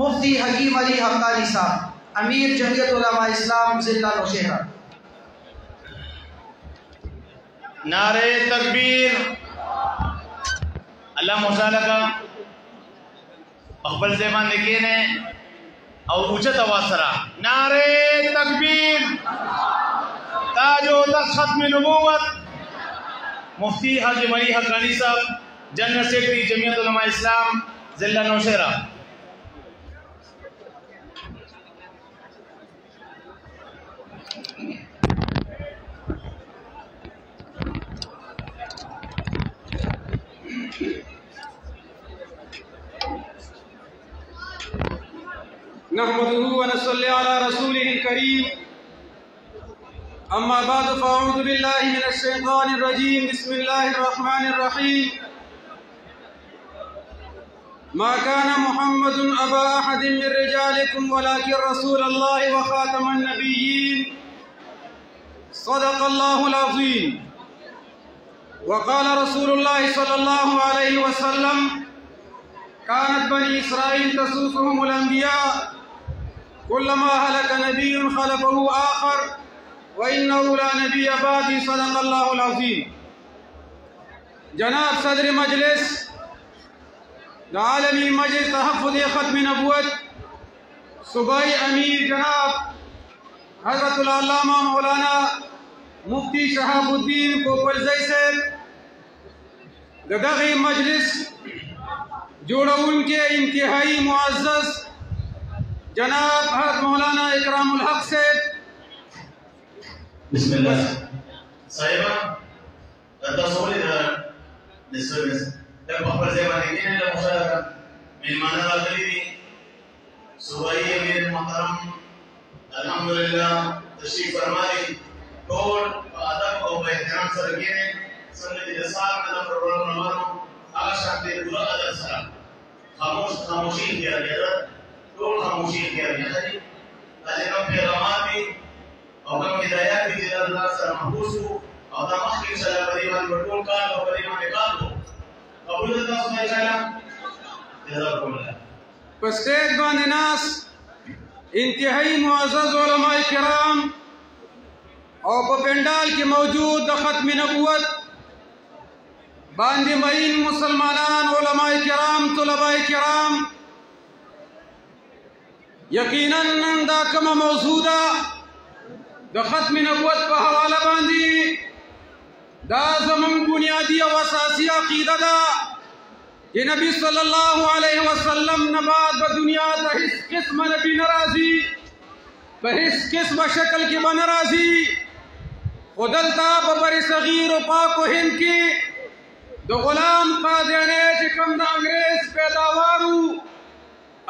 मुफ्ती हकीम अली हक्कानी साहब, अमीर जमीयत उलमा इस्लाम जिला नौशहरा। नारे तकबीर। अल्लाह मुसाला का अकबल ज़ेबान लिखे ने और उच्च तवासरा नारे तकबीर। ताजो तक खत्म नबूवत मुफ्ती हाजी अली हक्कानी साहब, जनरल सेक्रेटरी जमीयत उलमा इस्लाम जिला नौशहरा। नहमदुहु व नसल्ली अला रसूलिहिल करीम, अम्मा बाद फ़अऊज़ु बिल्लाहि मिनश शैतानिर रजीम, बिस्मिल्लाहिर रहमानिर रहीम। मा काना मुहम्मदुन अबा अहदिन मिन रिजालिकुम वलाकिन रसूलल्लाहि व खातमन नबिय्यीन, सदक़ल्लाहुल अज़ीम। व क़ाला रसूलुल्लाहि सल्लल्लाहु अलैहि वसल्लम, कानत बनी इसराईल तसूसुहुमुल अंबिया, कुल्लमा हलक नबियुन खलफहु आखर व इन्नहु ला नबिय्य बादी, सदक़ल्लाहुल अज़ीम। जनाब सदर मजलिस आलमी मजलिस तहफ़्फ़ुज़ ख़त्म नबूवत, सूबाई अमीर जनाब हज़रतुल अल्लामा मौलाना मुफ्ती शहाबुद्दीन कोपलज़ई से दगी मजलिस जोड़उन के इंतहाई मुअज़्ज़ज़ जनाब हज़रत मौलाना इकरामुल हक से बिस्मिल्लाह साहिबा तसोली निस्बत तब अकबर ज़ेबान लिखे ने मुशारा मेहमान वाली सूबाई अमीर मोहतरम अल्हम्दुलिल्लाह तशरीफ फरमाई और अदब और एहतराम से रखिए सुन्नत जसार में प्रोग्राम नमानो आगा शांति पूरा अदब सरा खामोशी किया गया तो खामोशी किया गया जी आज हम पैगाम भी और हम हिदायत भी जिला अल्लाह से महफूज हो और तमाम के सलाह परिवार बटोल का और परिवार निकाल दो कबूल करता हूं इंशाल्लाह जज़ाकुमुल्लाह। पस्तेज बानिनास इंतहाई मुअज़्ज़ज़ उलमाए किराम और पेंडाल के मौजूद ख़त्म नबूवत बांदी मरीन मुसलमानान उलमाए किराम तुलबाए किराम, यकीनन दा कम मौजूदा द ख़त्म नबूवत पर हवाला बांदी दा ज़मन बुनियादी और असासी अक़ीदा दा कि नबी सल्लल्लाहु अलैहि वसल्लम नबाद ब दुनिया तहिस किस्म नबी नाराजी बहिस किस्म शक्ल की बनराजी खुदलता बबर सगीर पाक हिंद की दो गुलाम कादियाने जिकम द अंग्रेज पैदावारू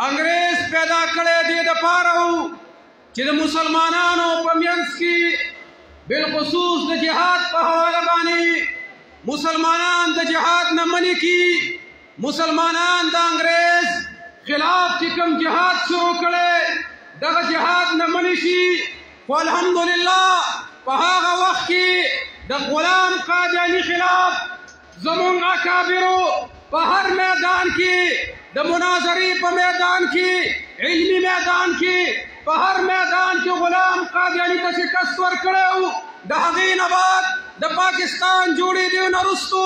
अंग्रेज पैदा करे दे द पारू कि मुसलमानानों पमियंस की बिलखुसूस द जिहाद पर हवाला बानी मुसलमानान द जिहाद न मनी की मुसलमानान द अंग्रेज खिलाफ चिकम जिहाद शुरू करे दग जिहाद न मनीशी अल्हम्दुलिल्लाह पहागा वक्त की द गुलाम कादियानी खिलाफ ज़मुन अकाबिरो पहर मैदान की द मुनाजरी पर मैदान की इल्मी मैदान की पहर मैदान के गुलाम कादियानी का शिकस्त वर करे द हगीनाबाद द पाकिस्तान जोड़ी दे नरुस्तु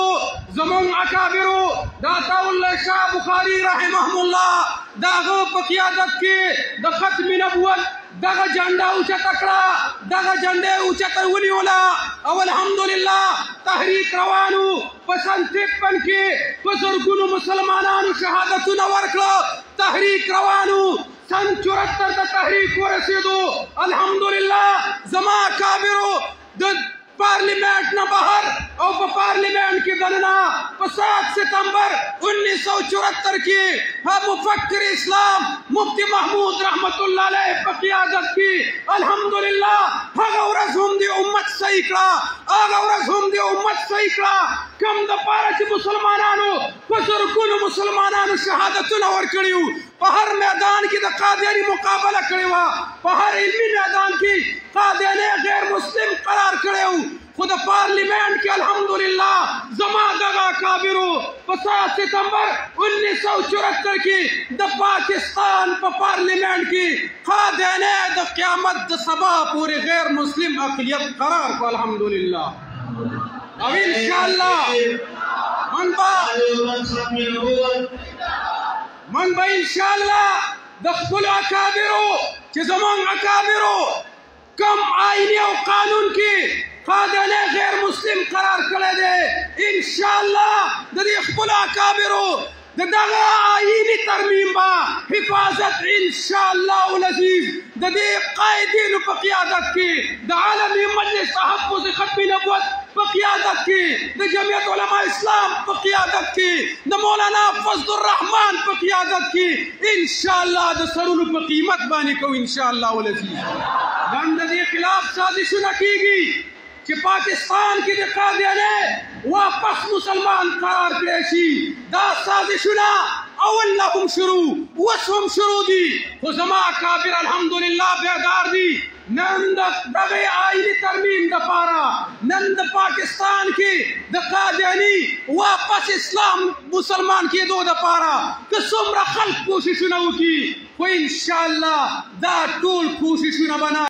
ज़मुन अकाबिरो दाताउल्लाह शाह बुखारी रहमहुल्लाह दागो पकियादत की द ख़त्म नबूवत दग झंडा ऊंचा तकड़ा दग झंडे ऊंचा करवली वाला और अल्हम्दुलिल्लाह तहरीक रवानू पसंद तिप्पन की बुजुर्गों मुसलमानानु शहादत नवरकलो तहरीक रवानू सन 74 द तहरीक को रसीदो अल्हम्दुलिल्लाह जमा काबिरो द पार्लियामेंट न बाहर और पार्लियामेंट की गणना 7 सितंबर 1974 की मुफक्किर इस्लाम मुफ्ती महमूद रहमतुल्लाह अलैह पर क़ियादत की अल्हम्दुलिल्लाह हगौरस हम दी उम्मत सही करा आगौरस हम दी उम्मत सही करा कम द पारच मुसलमानानो बुजुर्गों मुसलमानानो शहादत नवर करियो पहर मैदान की द कादियानी मुकाबला करेवा पहर इल्मी मैदान की कादियाने गैर मुस्लिम करार करेऊ خود پارلیمنٹ کے الحمدللہ زما دغا کابرو 7 ستمبر 1974 کی دا پاکستان پا پارلیمنٹ کی خادینے دا قیامت دا سبا پوری غیر مسلم اقلیت قرار کو الحمدللہ. اب انشاءاللہ من با انشاءاللہ دا خپل اکابرو چی زمان اکابرو کم آئینی و قانون کی خادینے غیر مسلم قرار کرے دے انشاءاللہ دا دی خپل اکابرو دا دغا آئینی ترمیم با حفاظت انشاءاللہ العزیز دا دی قائدین پا قیادت کی دا عالمی مجلس تحفظ ختم نبوت پا قیادت کی دا جمعیت علماء اسلام پا قیادت کی دا مولانا فضل الرحمن پا قیادت کی انشاءاللہ دا سرون پا قیمت بانی کو انشاءاللہ العزیز. دا دی خلاف سازشو نکی گی کہ پاکستان کی دقا دینے واپس مسلمان قرار کریشی دا سازشنا اول لهم شروع وسهم شروع دی خزما کابر الحمدللہ بیدار دی نند دغی آئینی ترمیم دا پارا نند پاکستان کی دقا دینی واپس اسلام مسلمان کی دو دا پارا کسم را خلق کوششنو کی و انشاءاللہ دا طول کوششنو بنا